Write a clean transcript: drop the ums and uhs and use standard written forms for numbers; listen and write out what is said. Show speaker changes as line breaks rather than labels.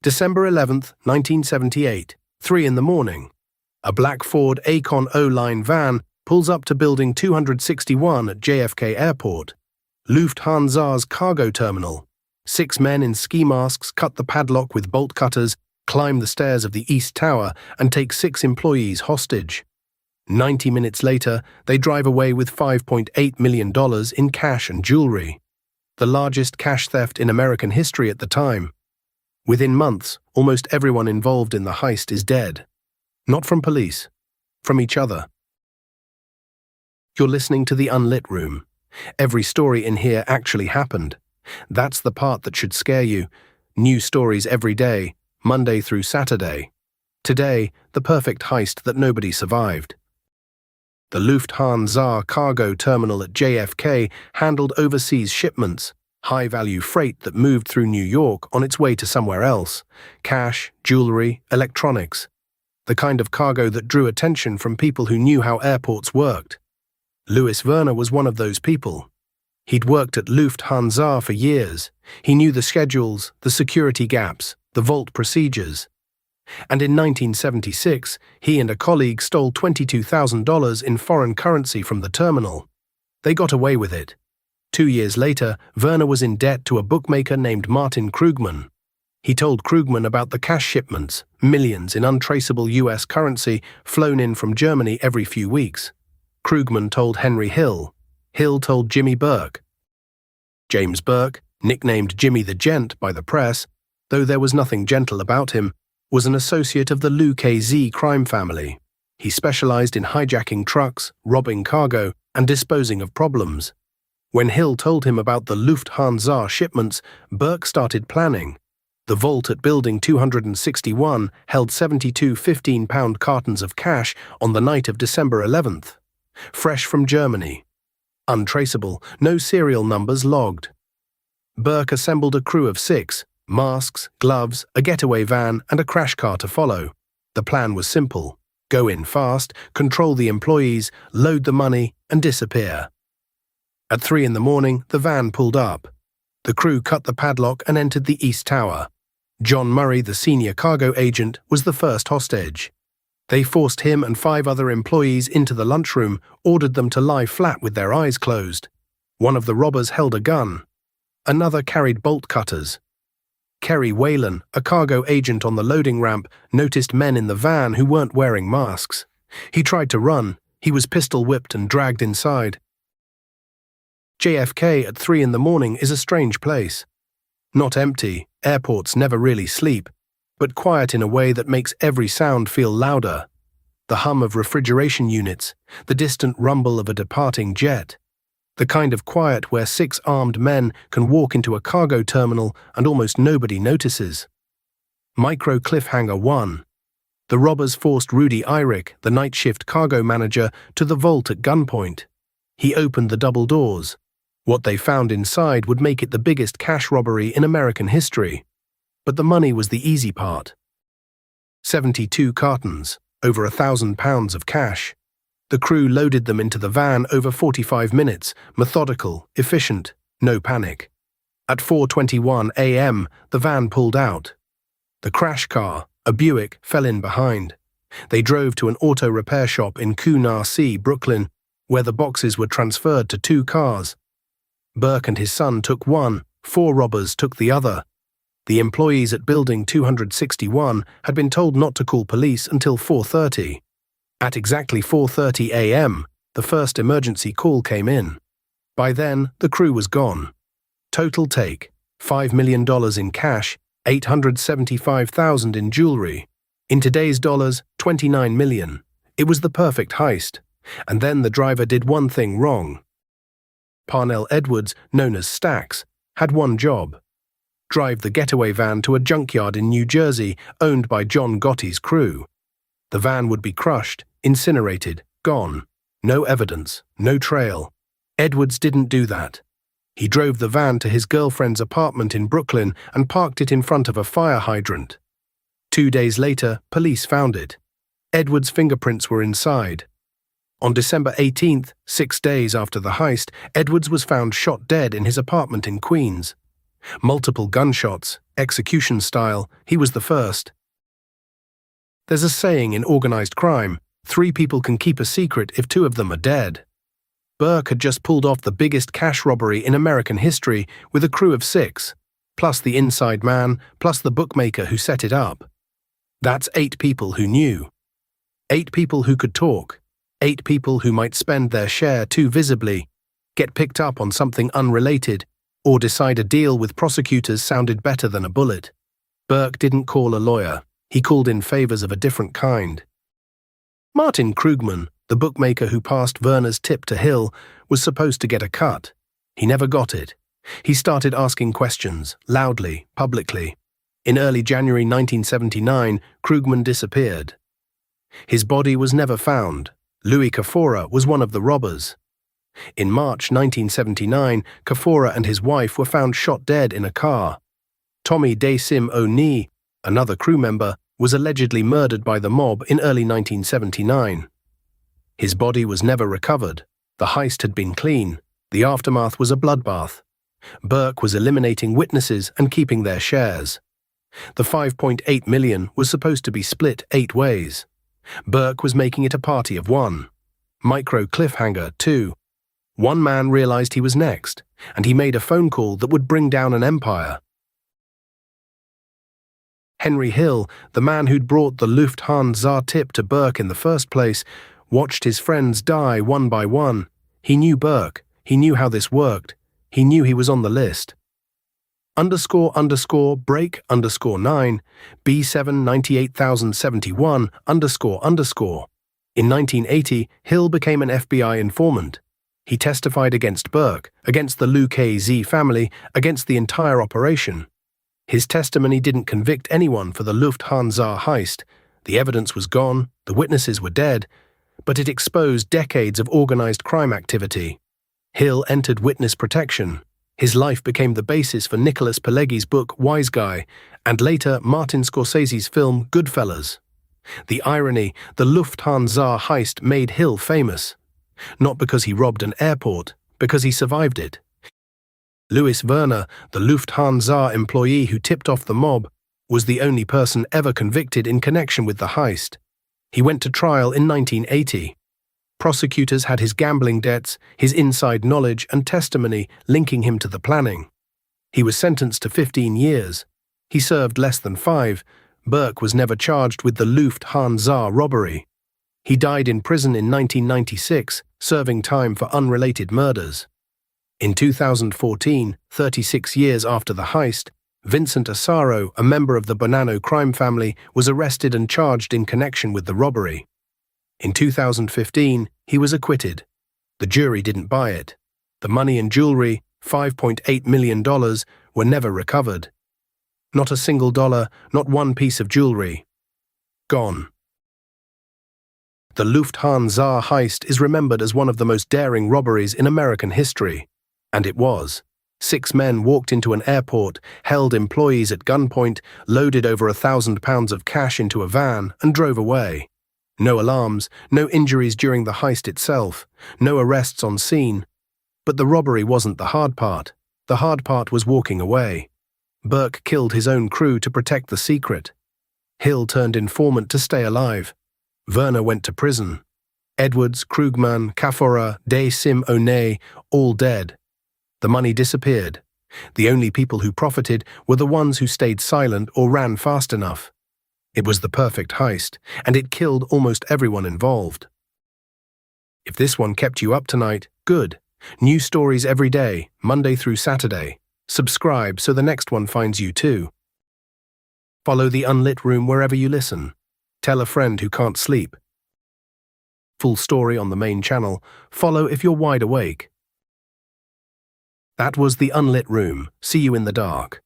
December 11th, 1978, 3 in the morning. A black Ford Acon O-Line van pulls up to Building 261 at JFK Airport, Lufthansa's cargo terminal. 6 men in ski masks cut the padlock with bolt cutters, climb the stairs of the East Tower, and take 6 employees hostage. 90 minutes later, they drive away with $5.8 million in cash and jewelry, the largest cash theft in American history at the time. Within months, almost everyone involved in the heist is dead. Not from police, from each other. You're listening to the Unlit Room. Every story in here actually happened. That's the part that should scare you. New stories every day, Monday through Saturday. Today, the perfect heist that nobody survived. The Lufthansa cargo terminal at JFK handled overseas shipments, high-value freight that moved through New York on its way to somewhere else. Cash, jewelry, electronics. The kind of cargo that drew attention from people who knew how airports worked. Louis Werner was one of those people. He'd worked at Lufthansa for years. He knew the schedules, the security gaps, the vault procedures. And in 1976, he and a colleague stole $22,000 in foreign currency from the terminal. They got away with it. 2 years later, Werner was in debt to a bookmaker named Martin Krugman. He told Krugman about the cash shipments, millions in untraceable US currency flown in from Germany every few weeks. Krugman told Henry Hill. Hill told Jimmy Burke. James Burke, nicknamed Jimmy the Gent by the press, though there was nothing gentle about him, was an associate of the Lou KZ crime family. He specialized in hijacking trucks, robbing cargo, and disposing of problems. When Hill told him about the Lufthansa shipments, Burke started planning. The vault at Building 261 held 72 15-pound cartons of cash on the night of December 11th. Fresh from Germany. Untraceable, no serial numbers logged. Burke assembled a crew of 6, masks, gloves, a getaway van, and a crash car to follow. The plan was simple. Go in fast, control the employees, load the money, and disappear. At 3 in the morning, the van pulled up. The crew cut the padlock and entered the East Tower. John Murray, the senior cargo agent, was the first hostage. They forced him and 5 other employees into the lunchroom, ordered them to lie flat with their eyes closed. One of the robbers held a gun. Another carried bolt cutters. Kerry Whalen, a cargo agent on the loading ramp, noticed men in the van who weren't wearing masks. He tried to run. He was pistol-whipped and dragged inside. JFK at 3 in the morning is a strange place. Not empty, airports never really sleep, but quiet in a way that makes every sound feel louder. The hum of refrigeration units, the distant rumble of a departing jet. The kind of quiet where 6 armed men can walk into a cargo terminal and almost nobody notices. Micro Cliffhanger 1. The robbers forced Rudy Eyrich, the night shift cargo manager, to the vault at gunpoint. He opened the double doors. What they found inside would make it the biggest cash robbery in American history. But the money was the easy part. 72 cartons, over 1,000 pounds of cash. The crew loaded them into the van over 45 minutes, methodical, efficient, no panic. At 4:21 a.m., the van pulled out. The crash car, a Buick, fell in behind. They drove to an auto repair shop in Canarsie, Brooklyn, where the boxes were transferred to 2 cars. Burke and his son took one, 4 robbers took the other. The employees at Building 261 had been told not to call police until 4:30. At exactly 4:30 a.m., the first emergency call came in. By then, the crew was gone. Total take, $5 million in cash, $875,000 in jewelry. In today's dollars, $29 million. It was the perfect heist. And then the driver did one thing wrong. Parnell Edwards, known as Stax, had one job. Drive the getaway van to a junkyard in New Jersey owned by John Gotti's crew. The van would be crushed, incinerated, gone. No evidence, no trail. Edwards didn't do that. He drove the van to his girlfriend's apartment in Brooklyn and parked it in front of a fire hydrant. 2 days later, police found it. Edwards' fingerprints were inside. On December 18th, 6 days after the heist, Edwards was found shot dead in his apartment in Queens. Multiple gunshots, execution style, he was the first. There's a saying in organized crime, 3 people can keep a secret if 2 of them are dead. Burke had just pulled off the biggest cash robbery in American history with a crew of 6, plus the inside man, plus the bookmaker who set it up. That's 8 people who knew. 8 people who could talk. 8 people who might spend their share too visibly, get picked up on something unrelated, or decide a deal with prosecutors sounded better than a bullet. Burke didn't call a lawyer. He called in favors of a different kind. Martin Krugman, the bookmaker who passed Werner's tip to Hill, was supposed to get a cut. He never got it. He started asking questions, loudly, publicly. In early January 1979, Krugman disappeared. His body was never found. Louis Kafora was one of the robbers. In March 1979, Kafora and his wife were found shot dead in a car. Tommy Daysim O'Neill, another crew member, was allegedly murdered by the mob in early 1979. His body was never recovered. The heist had been clean. The aftermath was a bloodbath. Burke was eliminating witnesses and keeping their shares. The $5.8 million was supposed to be split 8 ways. Burke was making it a party of 1. Micro cliffhanger 2. One man realized he was next, and he made a phone call that would bring down an empire. Henry Hill, the man who'd brought the Lufthansa tip to Burke in the first place, watched his friends die one by one. He knew Burke. He knew how this worked. He knew he was on the list. __break_9, B798,071 __. In 1980, Hill became an FBI informant. He testified against Burke, against the Lucchese family, against the entire operation. His testimony didn't convict anyone for the Lufthansa heist. The evidence was gone, the witnesses were dead, but it exposed decades of organized crime activity. Hill entered witness protection. His life became the basis for Nicholas Pileggi's book Wise Guy, and later Martin Scorsese's film Goodfellas. The irony, the Lufthansa heist made Hill famous. Not because he robbed an airport, because he survived it. Louis Werner, the Lufthansa employee who tipped off the mob, was the only person ever convicted in connection with the heist. He went to trial in 1980. Prosecutors had his gambling debts, his inside knowledge and testimony linking him to the planning. He was sentenced to 15 years. He served less than 5. Burke was never charged with the Lufthansa robbery. He died in prison in 1996, serving time for unrelated murders. In 2014, 36 years after the heist, Vincent Asaro, a member of the Bonanno crime family, was arrested and charged in connection with the robbery. In 2015, he was acquitted. The jury didn't buy it. The money and jewelry, $5.8 million, were never recovered. Not a single dollar, not one piece of jewelry. Gone. The Lufthansa heist is remembered as one of the most daring robberies in American history. And it was. 6 men walked into an airport, held employees at gunpoint, loaded over 1,000 pounds of cash into a van, and drove away. No alarms, no injuries during the heist itself, no arrests on scene. But the robbery wasn't the hard part. The hard part was walking away. Burke killed his own crew to protect the secret. Hill turned informant to stay alive. Werner went to prison. Edwards, Krugman, Kafora, Daysim O'Neill, all dead. The money disappeared. The only people who profited were the ones who stayed silent or ran fast enough. It was the perfect heist, and it killed almost everyone involved. If this one kept you up tonight, good. New stories every day, Monday through Saturday. Subscribe so the next one finds you too. Follow the Unlit Room wherever you listen. Tell a friend who can't sleep. Full story on the main channel. Follow if you're wide awake. That was the Unlit Room. See you in the dark.